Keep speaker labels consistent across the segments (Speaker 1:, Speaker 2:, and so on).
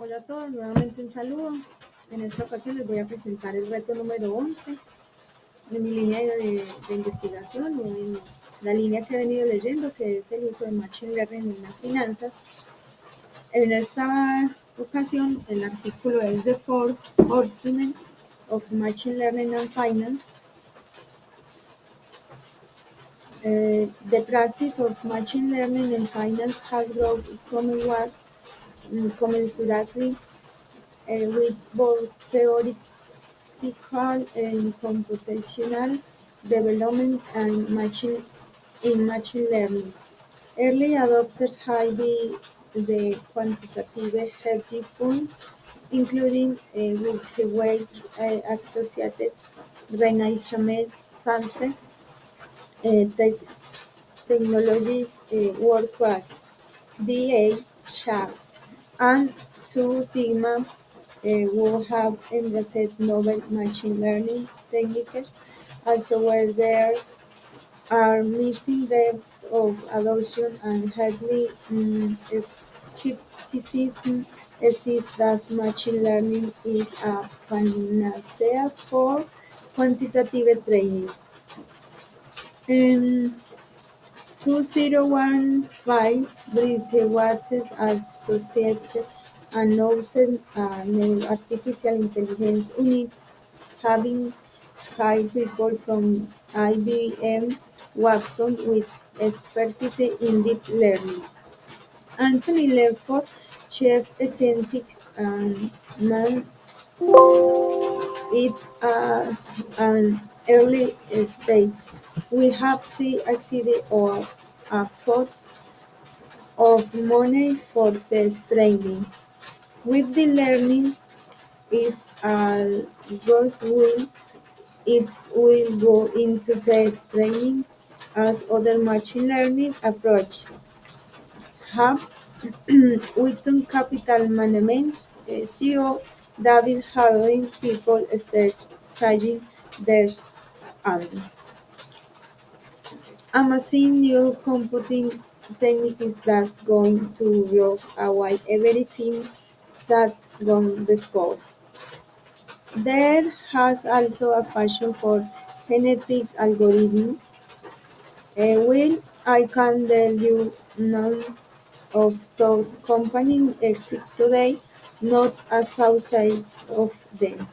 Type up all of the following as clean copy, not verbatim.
Speaker 1: Hola a todos, nuevamente un saludo. En esta ocasión les voy a presentar el reto número 11 de mi línea de investigación, en la línea que he venido leyendo, que es el uso de Machine Learning en las finanzas. En esta ocasión, el artículo es The Four Horsemen of Machine Learning and Finance. The practice of machine learning in finance has grown somewhat commensurately with both theoretical and computational development and machine learning. Early adopters have been the quantitative hedge fund, including with the weight associated Renaissance Technologies Worldwide, d842, and 2 Sigma will have embraced novel machine learning techniques, although there are missing depth of adoption and heavy skepticism exists that machine learning is a panacea for quantitative training. In 2015, Bridgewater's associated announced a new artificial intelligence unit, having hired people from IBM Watson with expertise in deep learning. Anthony Lefford, chief scientist and man, it at an early stage. We have seen exceeded or a pot of money for test training. With the learning, if all goes well, it will go into test training as other machine learning approaches have. Within Capital Management CEO David Harding people start saying there's an amazing new computing techniques that going to blow away everything that's gone before. There has also a fashion for genetic algorithms. Well, I can tell you none of those companies exist today, not as outside of them.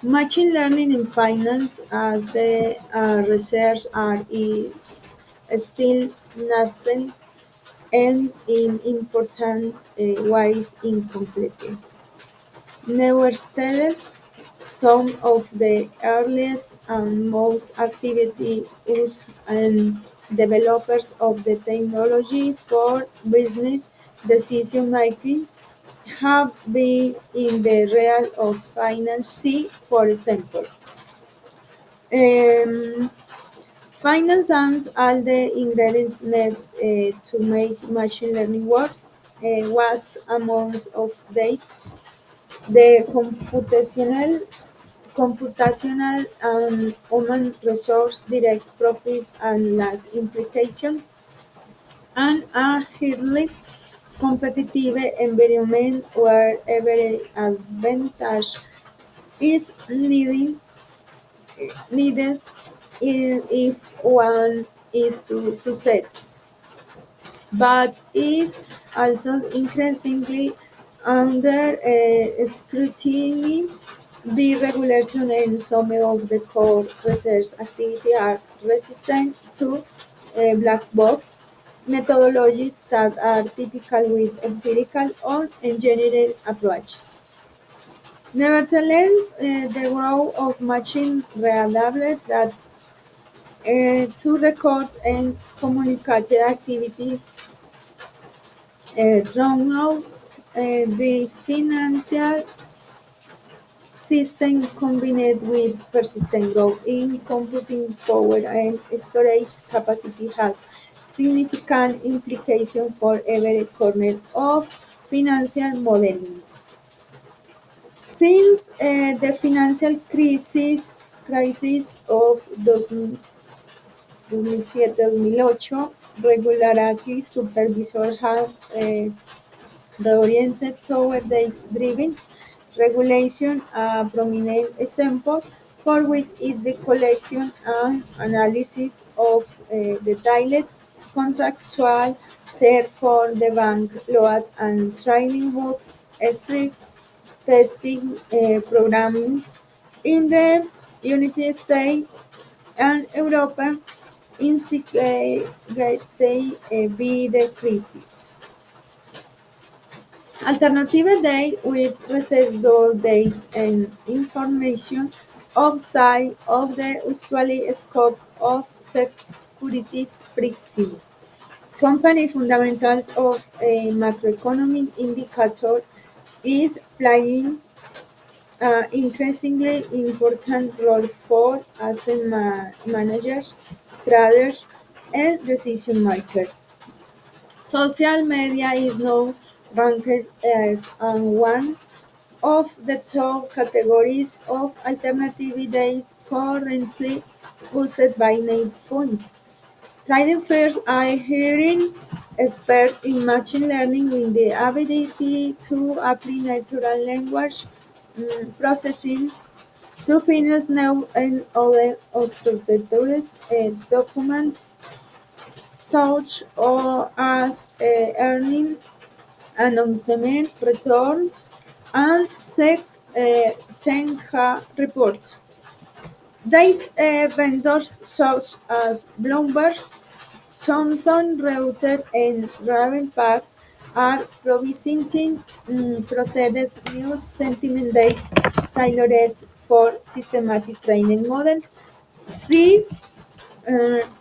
Speaker 1: Machine learning in finance, as the research art is still nascent and in important ways incomplete. Nevertheless, some of the earliest and most activity users and developers of the technology for business decision making have been in the realm of finance. See, for example, um, finance and all the ingredients needed to make machine learning work was among of the computational and human resource direct profit and last implication, and a highly competitive environment where every advantage is needed if one is to succeed, but is also increasingly under scrutiny. The regulation and some of the core research activity are resistant to black box methodologies that are typical with empirical or engineering approaches. Nevertheless, the growth of machine readable that to record and communicate activity throughout the financial system combined with persistent growth in computing power and storage capacity has significant implications for every corner of financial modeling. Since the financial crisis of 2007-2008, regulatory supervisors have reoriented toward data-driven regulation. A prominent example for which is the collection and analysis of detailed contractual terms for the bank load and trading books, strict testing programs in the United States and Europe instigated by the crisis. Alternative date with residual date and information outside of the usual scope of securities pricing. Company fundamentals of a macroeconomic indicator is playing an increasingly important role for asset managers, traders, and decision makers. Social media is now ranked as one of the top categories of alternative data currently used by native funds. Trading firms are hiring experts in machine learning with the ability to apply natural language processing to finance now and other observatories documents such as earning announcement return and SEC 10K reports. These vendors such as Bloomberg, Thomson Reuters, and Ravenpack are providing processed news sentiment data tailored for systematic training models. Sí,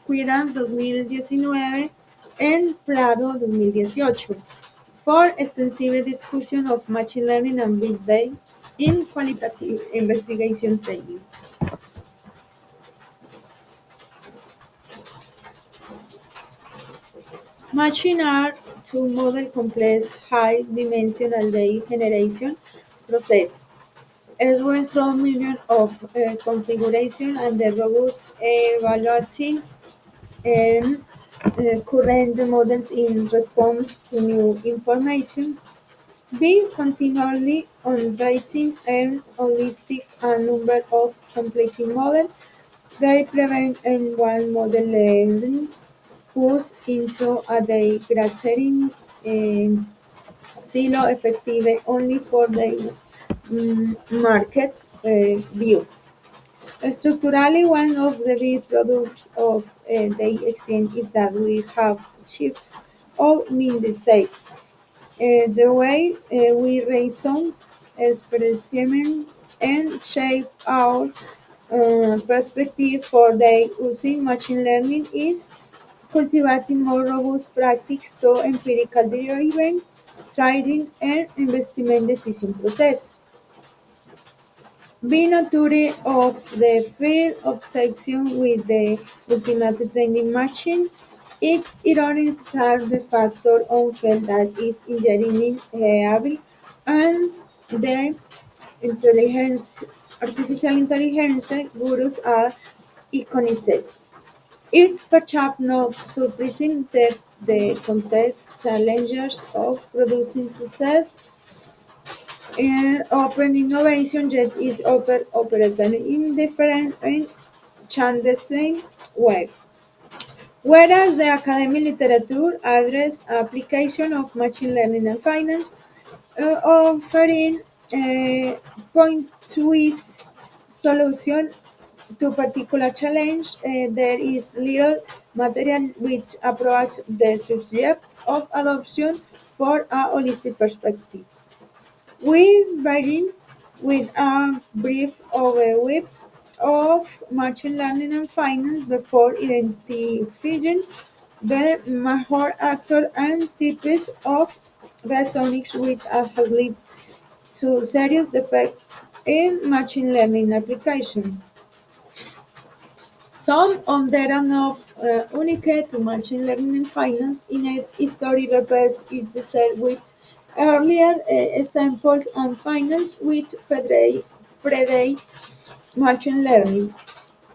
Speaker 1: Cuidan 2019 and Prado 2018 for extensive discussion of machine learning and big data in qualitative investigation training. Machine are to model complex high-dimensional data generation process as well through millions of configuration and the robust evaluating and current models in response to new information. Be continually updating and holistic a number of conflicting models. They prevent and one model learning push into a degrading silo effective only for the market view. Structurally, one of the big products of the exchange is that we have shift or mean the same. The way we reason, experiment, and shape our perspective for the using machine learning is cultivating more robust practice to empirical driven trading and investment decision process. Being a theory of the field obsession with the ultimate training machine, it's ironic that the factor of field that is engineering able and the intelligence, artificial intelligence gurus are iconists. It's perhaps not surprising that the contest challenges of producing success and open innovation yet is operated in different and clandestine way. Whereas the academic literature address application of machine learning and finance, offering point-wise solution to particular challenge, there is little material which approach the subject of adoption for a holistic perspective. We begin with a brief overview of machine learning and finance before identifying the major actors and types of reasonings which has led to serious defects in machine learning application. Some of them are not unique to machine learning and finance. In a history reverse itself with earlier examples and finance which predate machine learning.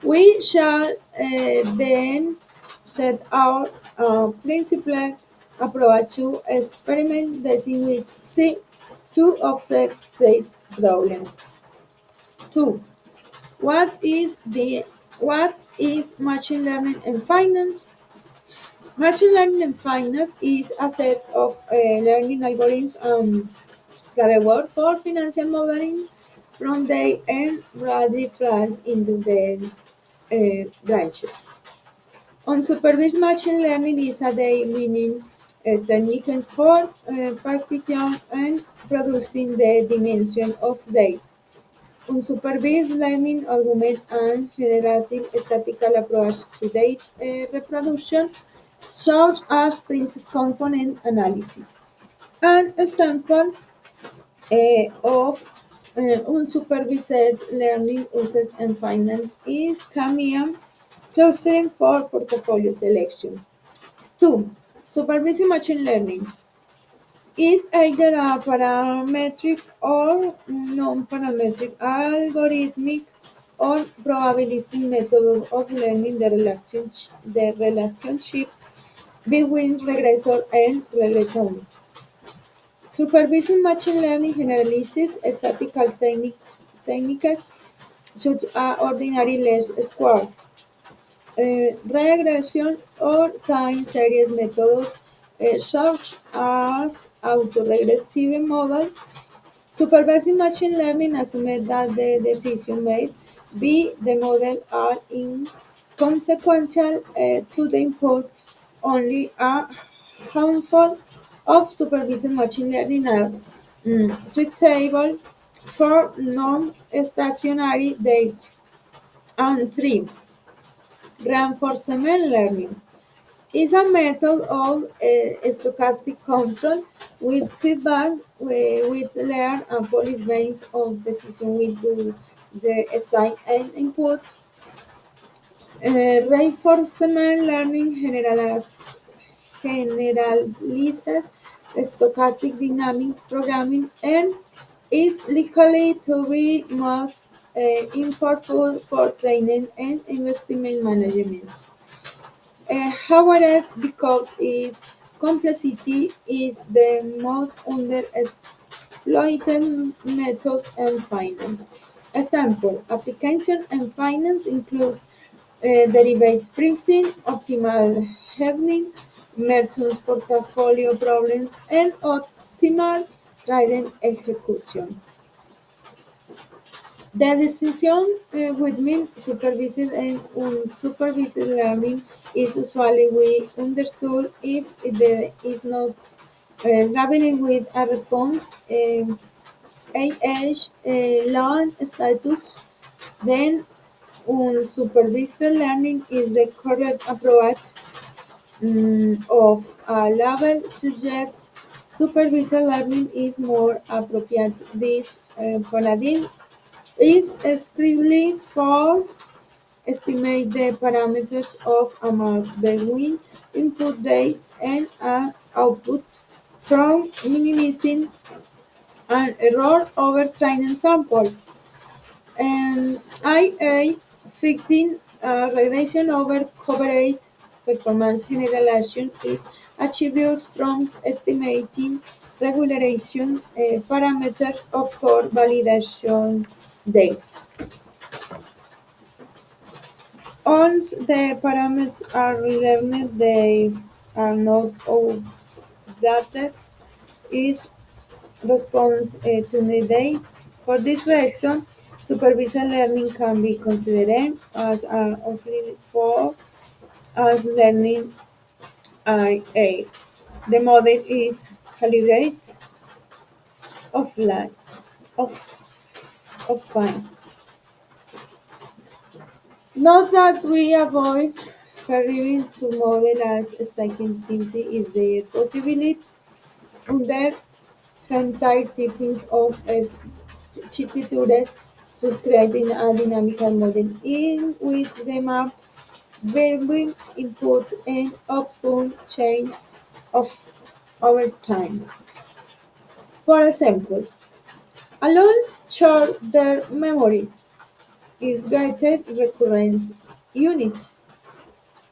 Speaker 1: We shall then set out a principle approach to experiment in which see to offset this problem. 2. What is the what is machine learning in finance? Machine learning in finance is a set of learning algorithms framework for financial modeling from the end broadly falls into the branches. Unsupervised machine learning is a day meaning techniques for prediction and producing the dimension of data. Unsupervised learning augments and generalizing statistical approach to data reproduction, such as principal component analysis. An example of unsupervised learning used in finance is Kamiya clustering for portfolio selection. 2. Supervised machine learning is either a parametric or non-parametric algorithmic or probabilistic method of learning the relationship between regressor and regressor. Supervised machine learning generalizes statistical techniques such as ordinary least square regression or time series methods such as autoregressive model. Supervised machine learning assumes that the decision made by the model are inconsequential to the input. Only a handful of supervised machine learning are suitable for non-stationary data. And 3. Reinforcement learning is a method of stochastic control with feedback with learn and policy based on decision we do the assign and input. Reinforcement learning generalizes stochastic dynamic programming and is likely to be most impactful for training and investment management. However, because its complexity is the most underexploited method in finance. Example, application in finance includes derivative pricing, optimal hedging, merchants portfolio problems, and optimal trading execution. The decision between supervised and unsupervised learning is usually we understood if there is not grappling with a response, age, loan status, then unsupervised learning is the correct approach of a level suggests supervised learning is more appropriate. This paradigm is strictly for estimate the parameters of a mark between input date and output from minimizing an error over training sample. And IA fitting regression over coverage performance generalization is achieved from estimating regularization parameters of core validation date. Once the parameters are learned, they are not updated. Is response to the data. For this reason, supervised learning can be considered as an offering for as learning IA. The model is calibrated offline, offline. Not that we avoid referring to model as statisticity is the possibility under certain types of structures to create a dynamical model in which the map between input and output change of over time. For example, along shorter memories is gated recurrence unit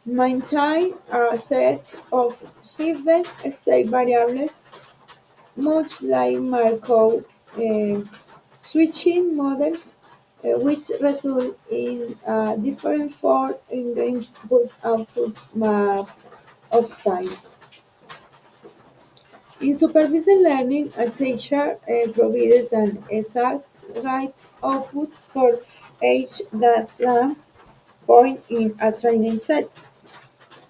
Speaker 1: maintain a set of hidden state variables, much like Markov switching models, which result in different form in the input-output map of time. In supervised learning, a teacher provides an exact right output for each data point in a training set.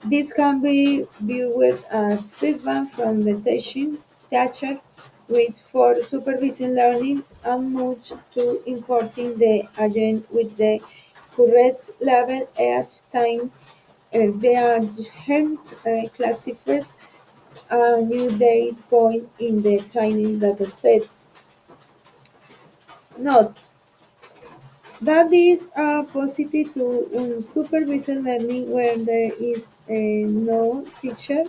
Speaker 1: This can be viewed as feedback from the teacher, which for supervised learning amounts to importing the agent with the correct level each time the agent classified a new data point in the training dataset. Note that is positive to unsupervised learning where there is no teacher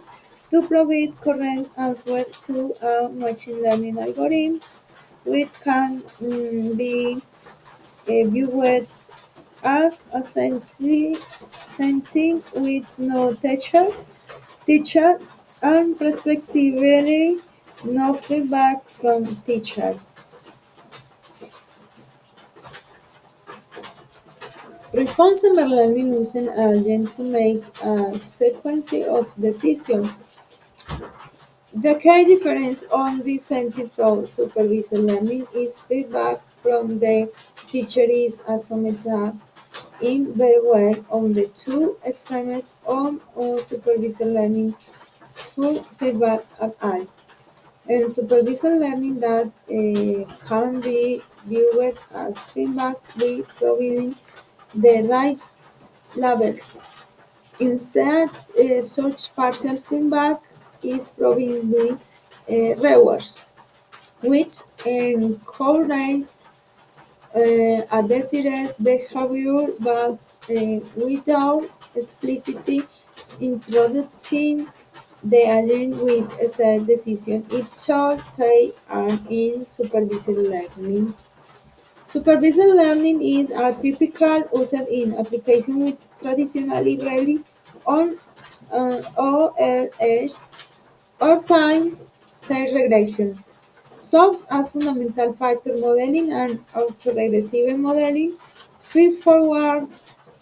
Speaker 1: to provide correct answer to a machine learning algorithm, which can be viewed as a sentient with no teacher and prospectively no feedback from teacher. Responsible learning uses an agent to make a sequence of decisions. The key difference on dissenting from supervised learning is feedback from the teacher is assumed in the way on the two extremes of supervised learning full feedback at all. And supervised learning that can be viewed as feedback by providing the right labels. Instead, such partial feedback is provided rewards, which encourages a desired behavior but without explicitly introducing the agent with a set decision. It should take an in supervised learning. Supervised learning is a typical used in application which traditionally rely on OLS or time series regression. Serves as fundamental factor modeling and autoregressive modeling, feed-forward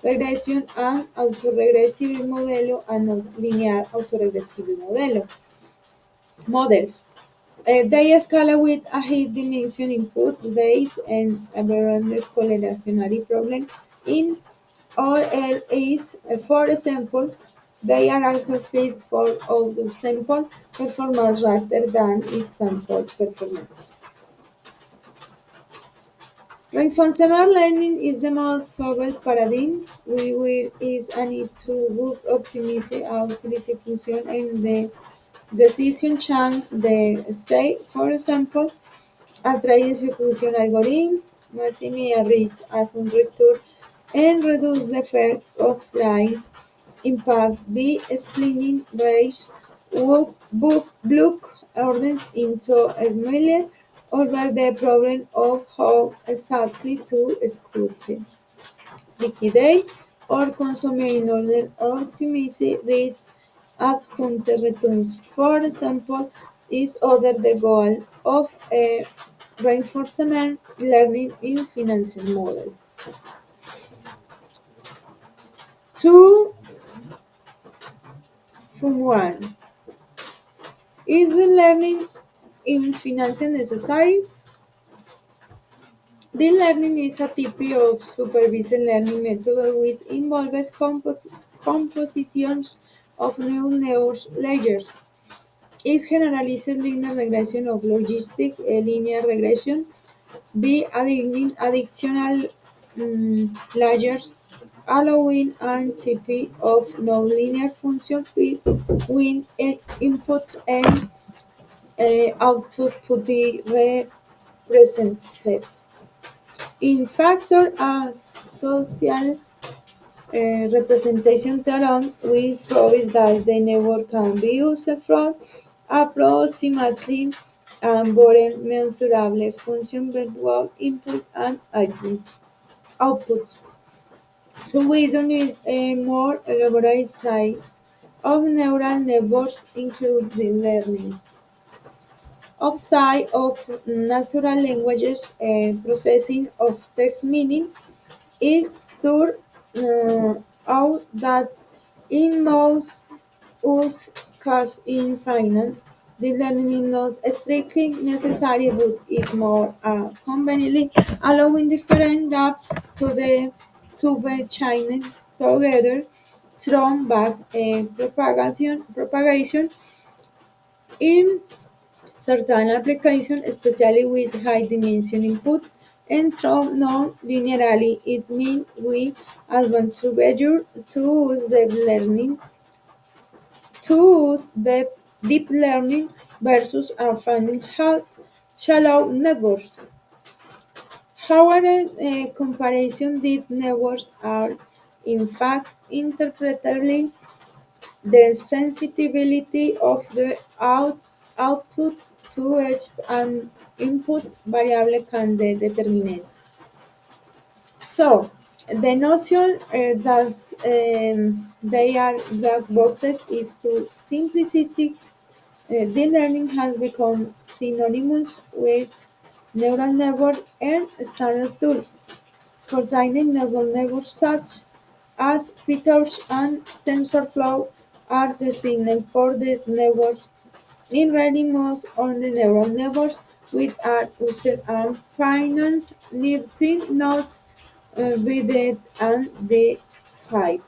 Speaker 1: regression and autoregressive modelo and linear autoregressive models. They scale with a high dimension input rate and aberrant correlationary problem in OLEs. For example, they are also fit for out-sample performance rather than is-sample performance. Reinforcement learning is the most stable paradigm. We will is a need to work optimize utilize function and the decision chance the state. For example, a trade execution algorithm maximizes a return and reduce the effect of lines impact by splitting range block orders into smaller over the problem of how exactly to execute it. Liquidate or consume in order optimize rates at hunter returns. For example, is other the goal of a reinforcement learning in financial model. Two from one. Is the learning in financial necessary? The learning is a type of supervised learning method which involves compositions of neural layers. Is generalized linear regression of logistic linear regression by adding additional layers, allowing an type of nonlinear function between input and output to be represented. In factor a social representation theorem, we proves that the network can be used from approximately and borel measurable function virtual input and output. So we don't need a more elaborate type of neural networks include the learning outside of natural languages processing of text meaning is turned out that in most use cases in finance, the learning is not strictly necessary but is more conveniently allowing different apps to be chained together through back propagation in certain applications, especially with high dimension input, and through non-linearly, it means we want to measure to use the learning to use the deep learning versus finding how shallow networks. However, comparison deep networks are in fact interpretably the sensitivity of the output to each an input variable can be determined. So, the notion that they are black boxes is too simplistic. Deep learning has become synonymous with neural network and standard tools for training neural networks such as PyTorch and TensorFlow are designed for the networks in running most on the neural networks which are used and finance lifting nodes with it and the hype.